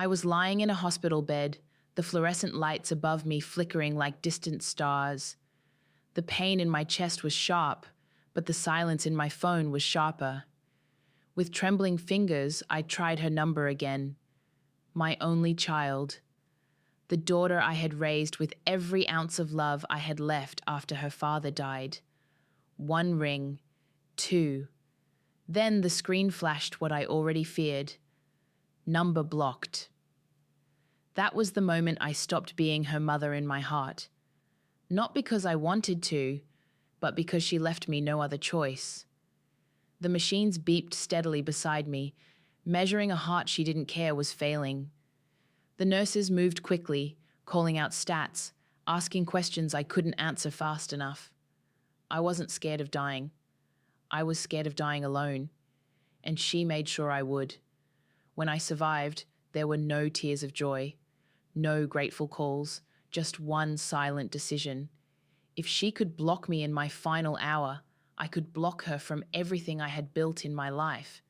I was lying in a hospital bed, the fluorescent lights above me flickering like distant stars. The pain in my chest was sharp, but the silence in my phone was sharper. With trembling fingers, I tried her number again. My only child. The daughter I had raised with every ounce of love I had left after her father died. 1 ring, 2. Then the screen flashed what I already feared. Number blocked. That was the moment I stopped being her mother in my heart. Not because I wanted to, but because she left me no other choice. The machines beeped steadily beside me. Measuring a heart she didn't care was failing. The nurses moved quickly, calling out stats, asking questions I couldn't answer fast enough. I wasn't scared of dying. I was scared of dying alone, and she made sure I would. When I survived, there were no tears of joy, no grateful calls, just one silent decision. If she could block me in my final hour, I could block her from everything I had built in my life.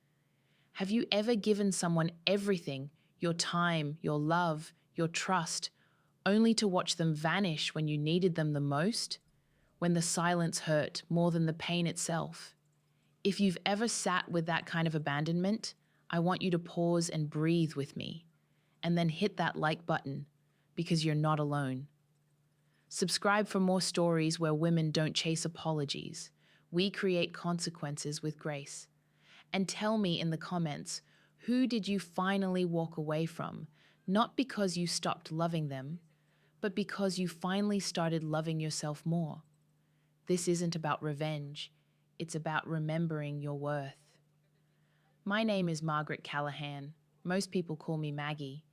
Have you ever given someone everything, your time, your love, your trust, only to watch them vanish when you needed them the most? When the silence hurt more than the pain itself? If you've ever sat with that kind of abandonment, I want you to pause and breathe with me, and then hit that like button, because you're not alone. Subscribe for more stories where women don't chase apologies. We create consequences with grace. And tell me in the comments, who did you finally walk away from? Not because you stopped loving them, but because you finally started loving yourself more. This isn't about revenge. It's about remembering your worth. My name is Margaret Callahan. Most people call me Maggie.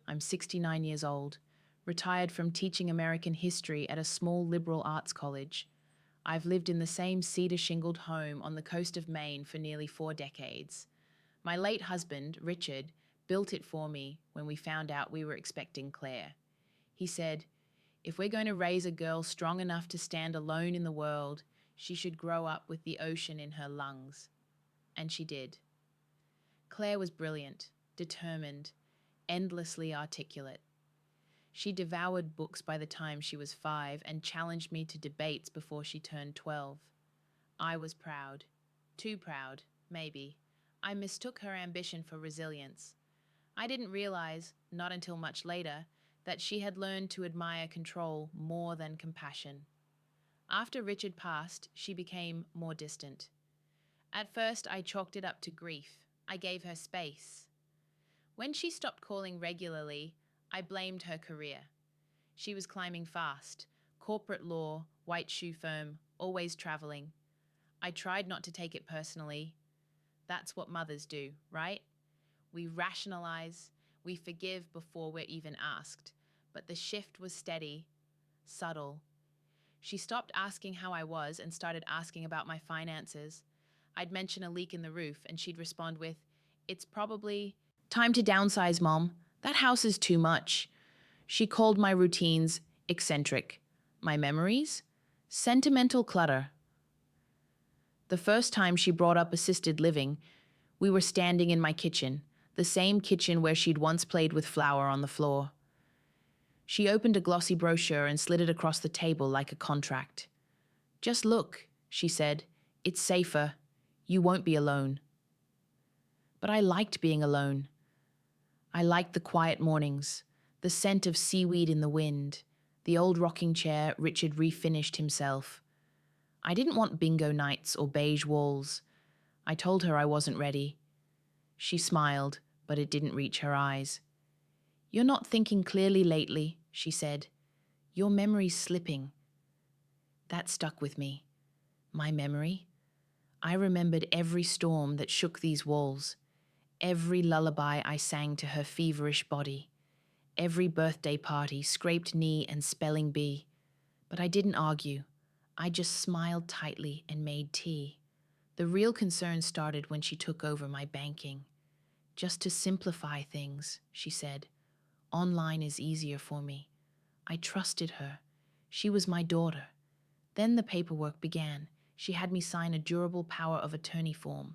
I'm 69 years old, retired from teaching American history at a small liberal arts college. I've lived in the same cedar-shingled home on the coast of Maine for nearly 4 decades. My late husband, Richard, built it for me when we found out we were expecting Claire. He said, "If we're going to raise a girl strong enough to stand alone in the world, she should grow up with the ocean in her lungs." And she did. Claire was brilliant, determined, endlessly articulate. She devoured books by the time she was 5 and challenged me to debates before she turned 12. I was proud. Too proud, maybe. I mistook her ambition for resilience. I didn't realize, not until much later, that she had learned to admire control more than compassion. After Richard passed, she became more distant. At first, I chalked it up to grief. I gave her space. When she stopped calling regularly, I blamed her career. She was climbing fast. Corporate law, white shoe firm, always traveling. I tried not to take it personally. That's what mothers do, right? We rationalize, we forgive before we're even asked. But the shift was steady, subtle. She stopped asking how I was and started asking about my finances. I'd mention a leak in the roof and she'd respond with, "It's probably time to downsize, Mom. That house is too much." She called my routines eccentric, my memories sentimental clutter. The first time she brought up assisted living, we were standing in my kitchen, the same kitchen where she'd once played with flour on the floor. She opened a glossy brochure and slid it across the table like a contract. "Just look," she said. "It's safer. You won't be alone." But I liked being alone. I liked the quiet mornings, the scent of seaweed in the wind, the old rocking chair Richard refinished himself. I didn't want bingo nights or beige walls. I told her I wasn't ready. She smiled, but it didn't reach her eyes. "You're not thinking clearly lately," she said. "Your memory's slipping." That stuck with me. My memory. I remembered every storm that shook these walls, every lullaby I sang to her feverish body, every birthday party, scraped knee and spelling bee. But I didn't argue. I just smiled tightly and made tea. The real concern started when she took over my banking. "Just to simplify things," she said. "Online is easier for me." I trusted her. She was my daughter. Then the paperwork began. She had me sign a durable power of attorney form.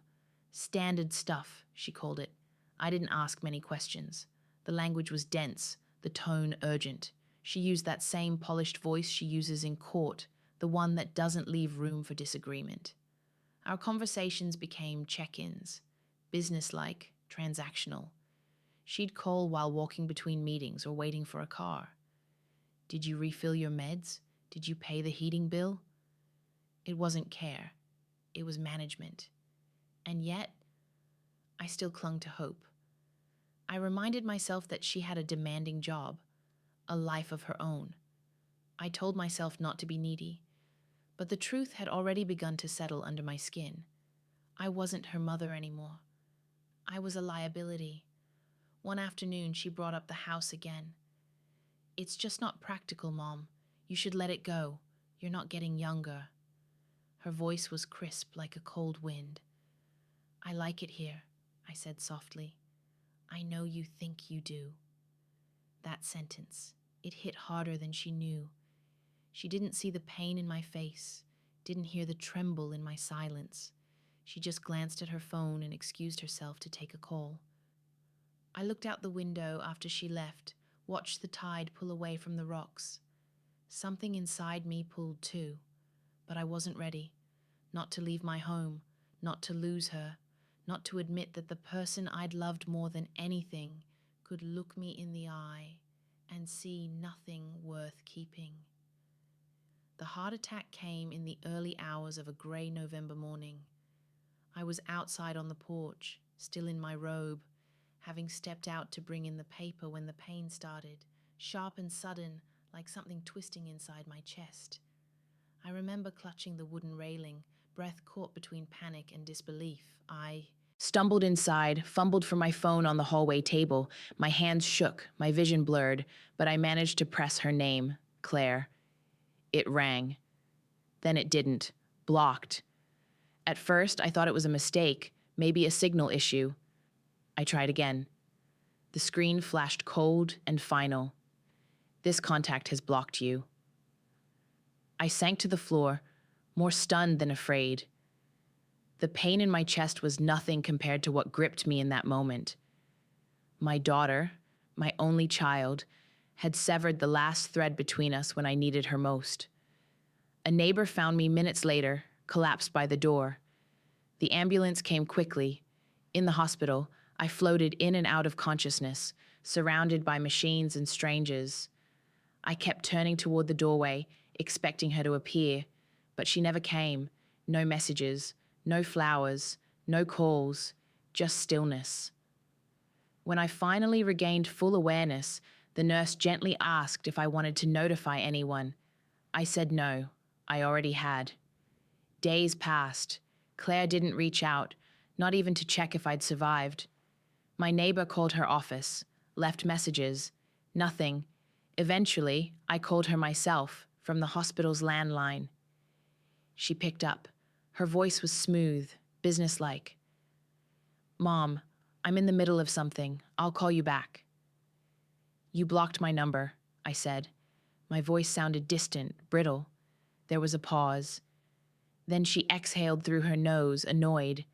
Standard stuff, she called it. I didn't ask many questions. The language was dense, the tone urgent. She used that same polished voice she uses in court, the one that doesn't leave room for disagreement. Our conversations became check-ins, businesslike, transactional. She'd call while walking between meetings or waiting for a car. Did you refill your meds? Did you pay the heating bill? It wasn't care. It was management. And yet, I still clung to hope. I reminded myself that she had a demanding job, a life of her own. I told myself not to be needy, but the truth had already begun to settle under my skin. I wasn't her mother anymore. I was a liability. One afternoon, she brought up the house again. "It's just not practical, Mom. You should let it go. You're not getting younger." Her voice was crisp like a cold wind. "I like it here," I said softly. "I know you think you do." That sentence, it hit harder than she knew. She didn't see the pain in my face, didn't hear the tremble in my silence. She just glanced at her phone and excused herself to take a call. I looked out the window after she left, watched the tide pull away from the rocks. Something inside me pulled too, but I wasn't ready. Not to leave my home, not to lose her, not to admit that the person I'd loved more than anything could look me in the eye and see nothing worth keeping. The heart attack came in the early hours of a grey November morning. I was outside on the porch, still in my robe, having stepped out to bring in the paper when the pain started, sharp and sudden, like something twisting inside my chest. I remember clutching the wooden railing, breath caught between panic and disbelief. I stumbled inside, fumbled for my phone on the hallway table. My hands shook, my vision blurred, but I managed to press her name, Claire. It rang. Then it didn't. Blocked. At first, I thought it was a mistake, maybe a signal issue. I tried again. The screen flashed cold and final. "This contact has blocked you." I sank to the floor, more stunned than afraid. The pain in my chest was nothing compared to what gripped me in that moment. My daughter, my only child, had severed the last thread between us when I needed her most. A neighbor found me minutes later, collapsed by the door. The ambulance came quickly. In the hospital, I floated in and out of consciousness, surrounded by machines and strangers. I kept turning toward the doorway, expecting her to appear, but she never came. No messages, no flowers, no calls, just stillness. When I finally regained full awareness, the nurse gently asked if I wanted to notify anyone. I said no, I already had. Days passed. Claire didn't reach out, not even to check if I'd survived. My neighbor called her office, left messages, nothing. Eventually, I called her myself from the hospital's landline. She picked up. Her voice was smooth, businesslike. "Mom, I'm in the middle of something. I'll call you back." "You blocked my number," I said. My voice sounded distant, brittle. There was a pause. Then she exhaled through her nose, annoyed.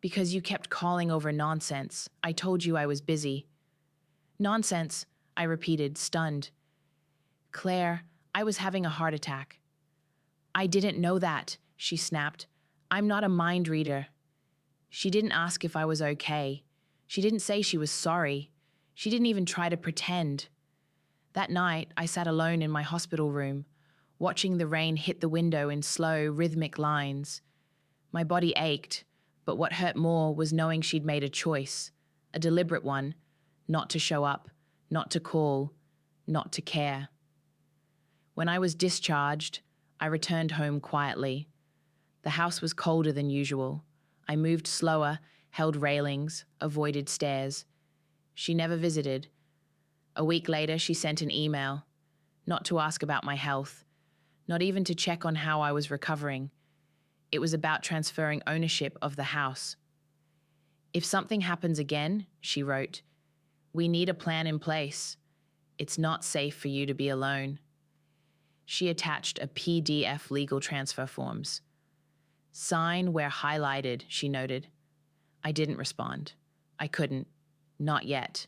"Because you kept calling over nonsense. I told you I was busy." "Nonsense," I repeated, stunned. "Claire, I was having a heart attack." "I didn't know that," she snapped. "I'm not a mind reader." She didn't ask if I was okay. She didn't say she was sorry. She didn't even try to pretend. That night, I sat alone in my hospital room, watching the rain hit the window in slow, rhythmic lines. My body ached, but what hurt more was knowing she'd made a choice, a deliberate one, not to show up, not to call, not to care. When I was discharged, I returned home quietly. The house was colder than usual. I moved slower, held railings, avoided stairs. She never visited. A week later, she sent an email, not to ask about my health, not even to check on how I was recovering. It was about transferring ownership of the house. "If something happens again," she wrote, "we need a plan in place. It's not safe for you to be alone." She attached a PDF legal transfer forms. "Sign where highlighted," she noted. I didn't respond. I couldn't. Not yet.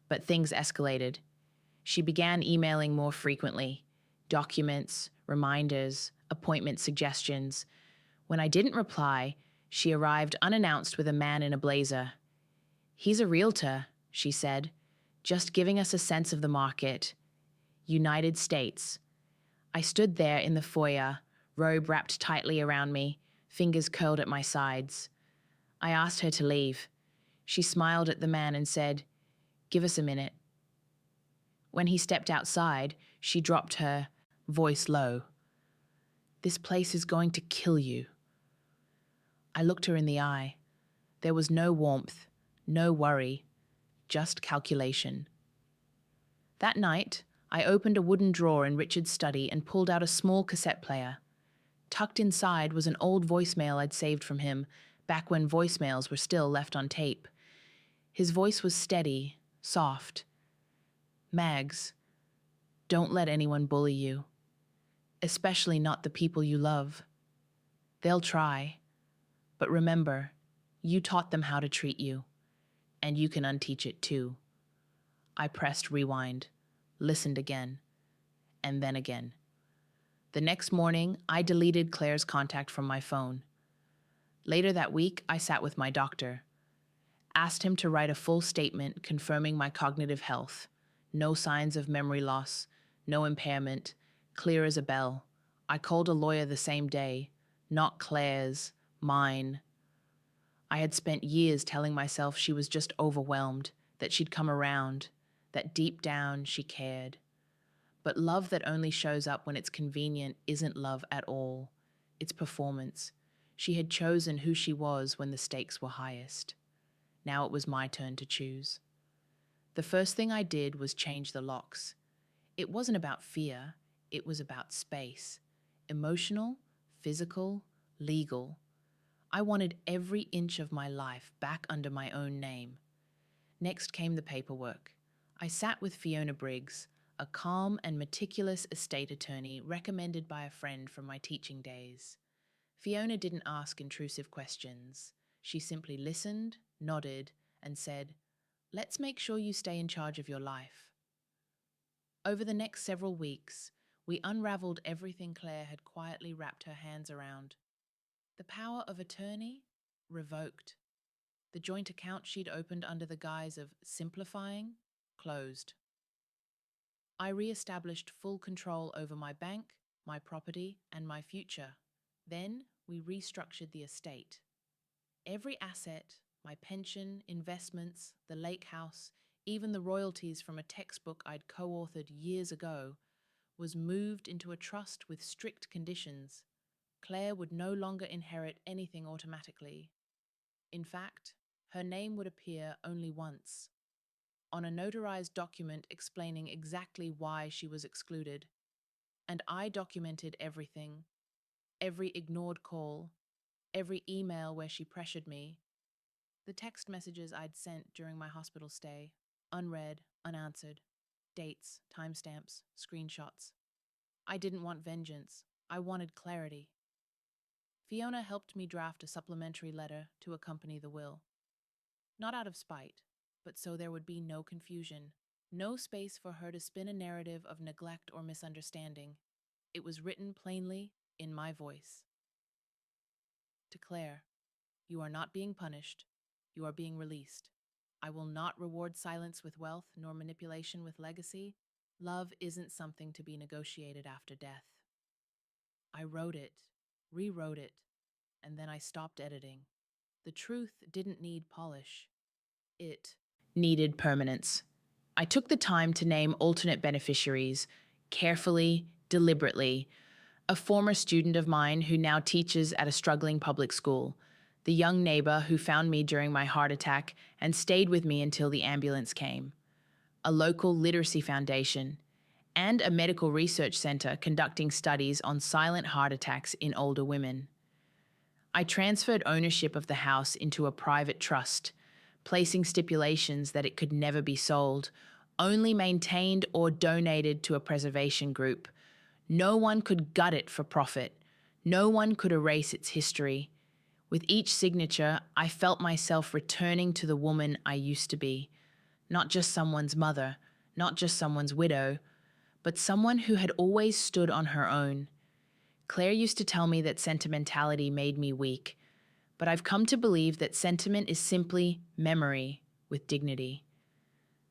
But things escalated. She began emailing more frequently, documents, reminders, appointment suggestions. When I didn't reply, she arrived unannounced with a man in a blazer. "He's a realtor," she said, "just giving us a sense of the market. United States." I stood there in the foyer, robe wrapped tightly around me, fingers curled at my sides. I asked her to leave. She smiled at the man and said, "Give us a minute." When he stepped outside, she dropped her voice low. "This place is going to kill you." I looked her in the eye. There was no warmth, no worry, just calculation. That night, I opened a wooden drawer in Richard's study and pulled out a small cassette player. Tucked inside was an old voicemail I'd saved from him, back when voicemails were still left on tape. His voice was steady, soft. "Mags, don't let anyone bully you, especially not the people you love. They'll try, but remember, you taught them how to treat you, and you can unteach it too." I pressed rewind, listened again, and then again. The next morning, I deleted Claire's contact from my phone. Later that week, I sat with my doctor, asked him to write a full statement confirming my cognitive health. No signs of memory loss, no impairment, clear as a bell. I called a lawyer the same day, not Claire's, mine. I had spent years telling myself she was just overwhelmed, that she'd come around, that deep down she cared. But love that only shows up when it's convenient isn't love at all. It's performance. She had chosen who she was when the stakes were highest. Now it was my turn to choose. The first thing I did was change the locks. It wasn't about fear, it was about space. Emotional, physical, legal. I wanted every inch of my life back under my own name. Next came the paperwork. I sat with Fiona Briggs, a calm and meticulous estate attorney recommended by a friend from my teaching days. Fiona didn't ask intrusive questions. She simply listened, nodded, and said, "Let's make sure you stay in charge of your life." Over the next several weeks, we unraveled everything Claire had quietly wrapped her hands around. The power of attorney? Revoked. The joint account she'd opened under the guise of simplifying? Closed. I re-established full control over my bank, my property, and my future. Then we restructured the estate. Every asset, my pension, investments, the lake house, even the royalties from a textbook I'd co-authored years ago, was moved into a trust with strict conditions. Claire would no longer inherit anything automatically. In fact, her name would appear only once, on a notarized document explaining exactly why she was excluded. And I documented everything, every ignored call, every email where she pressured me, the text messages I'd sent during my hospital stay, unread, unanswered, dates, timestamps, screenshots. I didn't want vengeance. I wanted clarity. Fiona helped me draft a supplementary letter to accompany the will. Not out of spite, but so there would be no confusion, no space for her to spin a narrative of neglect or misunderstanding. It was written plainly in my voice. To Claire, you are not being punished. You are being released. I will not reward silence with wealth nor manipulation with legacy. Love isn't something to be negotiated after death. I wrote it, rewrote it, and then I stopped editing. The truth didn't need polish. It needed permanence. I took the time to name alternate beneficiaries, carefully, deliberately. A former student of mine who now teaches at a struggling public school, the young neighbor who found me during my heart attack and stayed with me until the ambulance came, a local literacy foundation, and a medical research center conducting studies on silent heart attacks in older women. I transferred ownership of the house into a private trust, placing stipulations that it could never be sold, only maintained or donated to a preservation group. No one could gut it for profit. No one could erase its history. With each signature, I felt myself returning to the woman I used to be, Not just someone's mother, not just someone's widow, but someone who had always stood on her own. Claire used to tell me that sentimentality made me weak, but I've come to believe that sentiment is simply memory with dignity.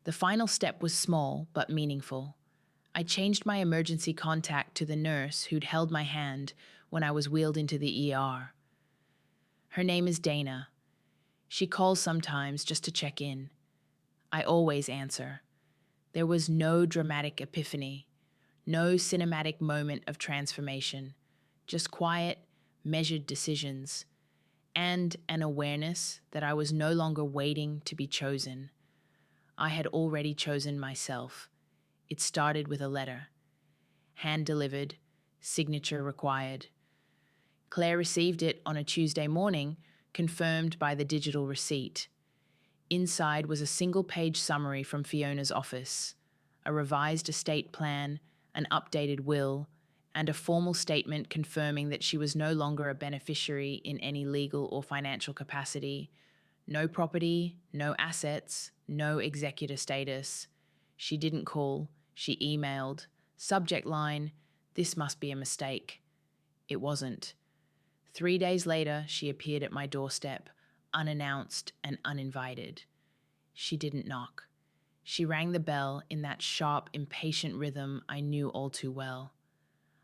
The final step was small but meaningful. I changed my emergency contact to the nurse who'd held my hand when I was wheeled into the ER. Her name is Dana. She calls sometimes just to check in. I always answer. There was no dramatic epiphany, no cinematic moment of transformation, just quiet, measured decisions, and an awareness that I was no longer waiting to be chosen. I had already chosen myself. It started with a letter. Hand-delivered, signature required. Claire received it on a Tuesday morning, confirmed by the digital receipt. Inside was a single-page summary from Fiona's office, a revised estate plan, an updated will, and a formal statement confirming that she was no longer a beneficiary in any legal or financial capacity. No property, no assets, no executor status. She didn't call, she emailed. Subject line, "This must be a mistake." It wasn't. 3 days later, she appeared at my doorstep, unannounced and uninvited. She didn't knock. She rang the bell in that sharp, impatient rhythm I knew all too well.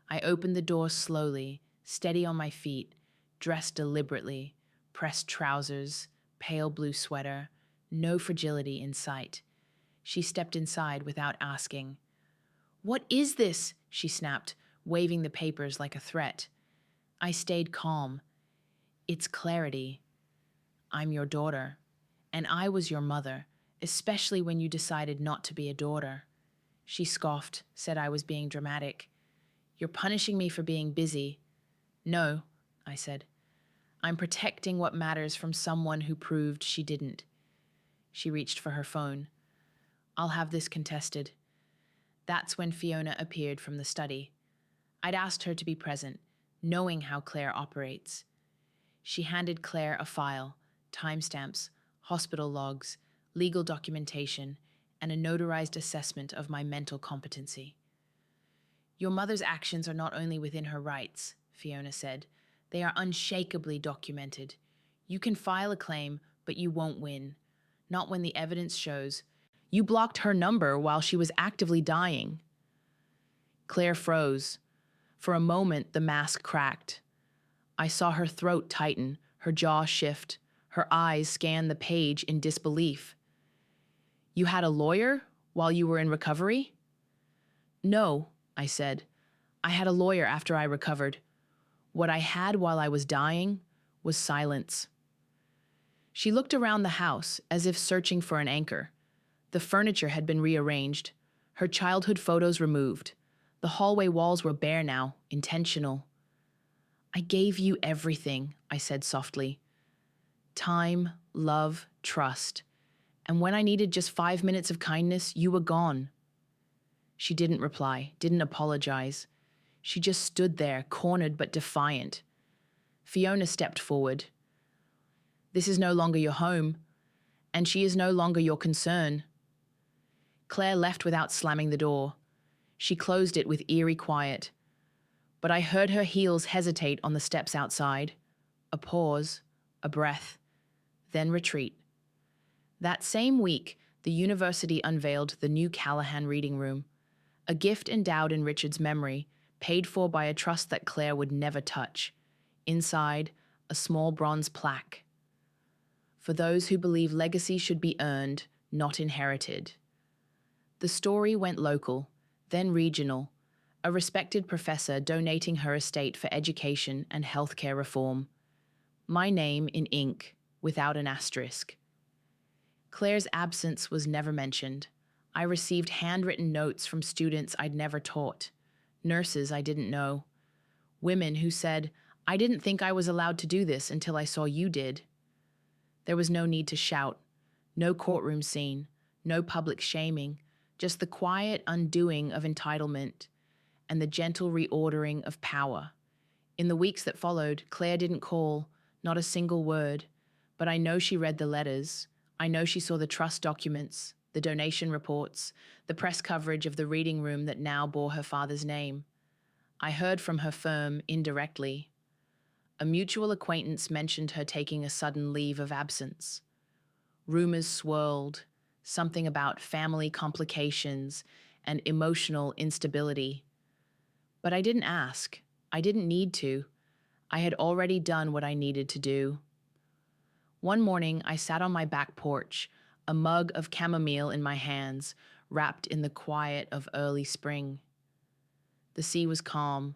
I opened the door slowly, steady on my feet, dressed deliberately, pressed trousers, pale blue sweater, no fragility in sight. She stepped inside without asking. "What is this?" she snapped, waving the papers like a threat. I stayed calm. "It's clarity. I'm your daughter, and I was your mother, especially when you decided not to be a daughter." She scoffed, said I was being dramatic. "You're punishing me for being busy." "No," I said. "I'm protecting what matters from someone who proved she didn't." She reached for her phone. "I'll have this contested." That's when Fiona appeared from the study. I'd asked her to be present, knowing how Claire operates. She handed Claire a file, timestamps, hospital logs, legal documentation, and a notarized assessment of my mental competency. "Your mother's actions are not only within her rights," Fiona said. "They are unshakably documented. You can file a claim, but you won't win. Not when the evidence shows you blocked her number while she was actively dying." Claire froze. For a moment, the mask cracked. I saw her throat tighten, her jaw shift, her eyes scan the page in disbelief. "You had a lawyer while you were in recovery?" "No," I said. "I had a lawyer after I recovered. What I had while I was dying was silence." She looked around the house as if searching for an anchor. The furniture had been rearranged, her childhood photos removed. The hallway walls were bare now, intentional. "I gave you everything," I said softly. "Time, love, trust. And when I needed just 5 minutes of kindness, you were gone." She didn't reply, didn't apologize. She just stood there, cornered but defiant. Fiona stepped forward. "This is no longer your home, and she is no longer your concern." Claire left without slamming the door. She closed it with eerie quiet. But I heard her heels hesitate on the steps outside. A pause, a breath, then retreat. That same week, the university unveiled the new Callahan reading room, a gift endowed in Richard's memory, paid for by a trust that Claire would never touch. Inside, a small bronze plaque. "For those who believe legacy should be earned, not inherited." The story went local, then regional, a respected professor donating her estate for education and healthcare reform. My name in ink, without an asterisk. Claire's absence was never mentioned. I received handwritten notes from students I'd never taught, nurses I didn't know, women who said, "I didn't think I was allowed to do this until I saw you did." There was no need to shout, no courtroom scene, no public shaming, just the quiet undoing of entitlement and the gentle reordering of power. In the weeks that followed, Claire didn't call, not a single word, but I know she read the letters. I know she saw the trust documents, the donation reports, the press coverage of the reading room that now bore her father's name. I heard from her firm indirectly. A mutual acquaintance mentioned her taking a sudden leave of absence. Rumors swirled, something about family complications and emotional instability. But I didn't ask. I didn't need to. I had already done what I needed to do. One morning, I sat on my back porch, a mug of chamomile in my hands, wrapped in the quiet of early spring. The sea was calm.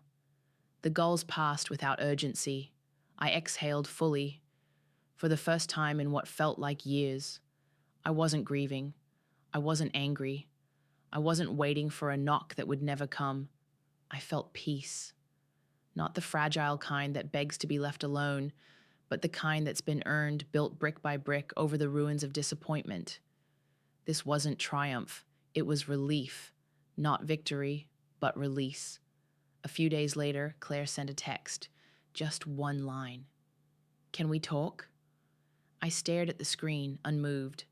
The gulls passed without urgency. I exhaled fully. For the first time in what felt like years, I wasn't grieving. I wasn't angry. I wasn't waiting for a knock that would never come. I felt peace. Not the fragile kind that begs to be left alone, but the kind that's been earned, built brick by brick over the ruins of disappointment. This wasn't triumph. It was relief. Not victory, but release. A few days later, Claire sent a text. Just one line. "Can we talk?" I stared at the screen, unmoved.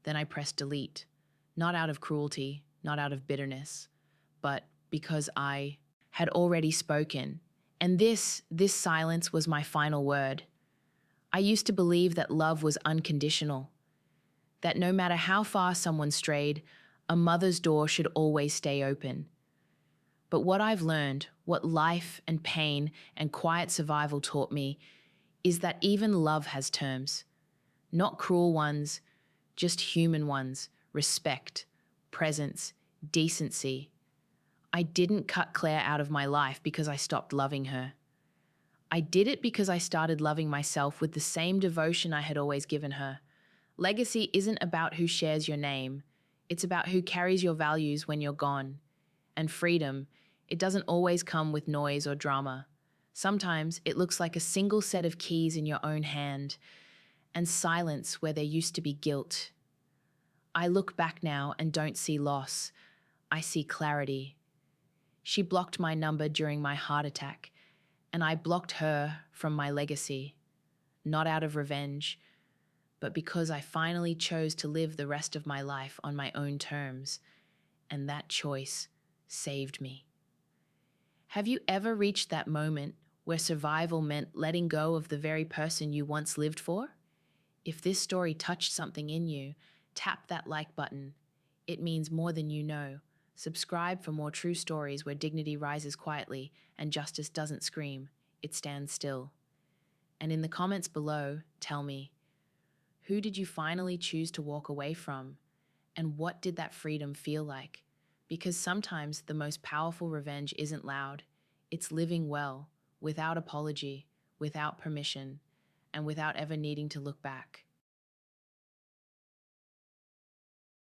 Then I pressed delete. Not out of cruelty, not out of bitterness, but because I had already spoken. And this silence was my final word. I used to believe that love was unconditional, that no matter how far someone strayed, a mother's door should always stay open. But what I've learned, what life and pain and quiet survival taught me, is that even love has terms. Not cruel ones, just human ones, respect, presence, decency. I didn't cut Claire out of my life because I stopped loving her. I did it because I started loving myself with the same devotion I had always given her. Legacy isn't about who shares your name. It's about who carries your values when you're gone. And freedom, it doesn't always come with noise or drama. Sometimes it looks like a single set of keys in your own hand, and silence where there used to be guilt. I look back now and don't see loss. I see clarity. She blocked my number during my heart attack, and I blocked her from my legacy, not out of revenge, but because I finally chose to live the rest of my life on my own terms, and that choice saved me. Have you ever reached that moment where survival meant letting go of the very person you once lived for? If this story touched something in you, tap that like button. It means more than you know. Subscribe for more true stories where dignity rises quietly and justice doesn't scream, it stands still. And in the comments below, tell me, who did you finally choose to walk away from? And what did that freedom feel like? Because sometimes the most powerful revenge isn't loud. It's living well, without apology, without permission, and without ever needing to look back.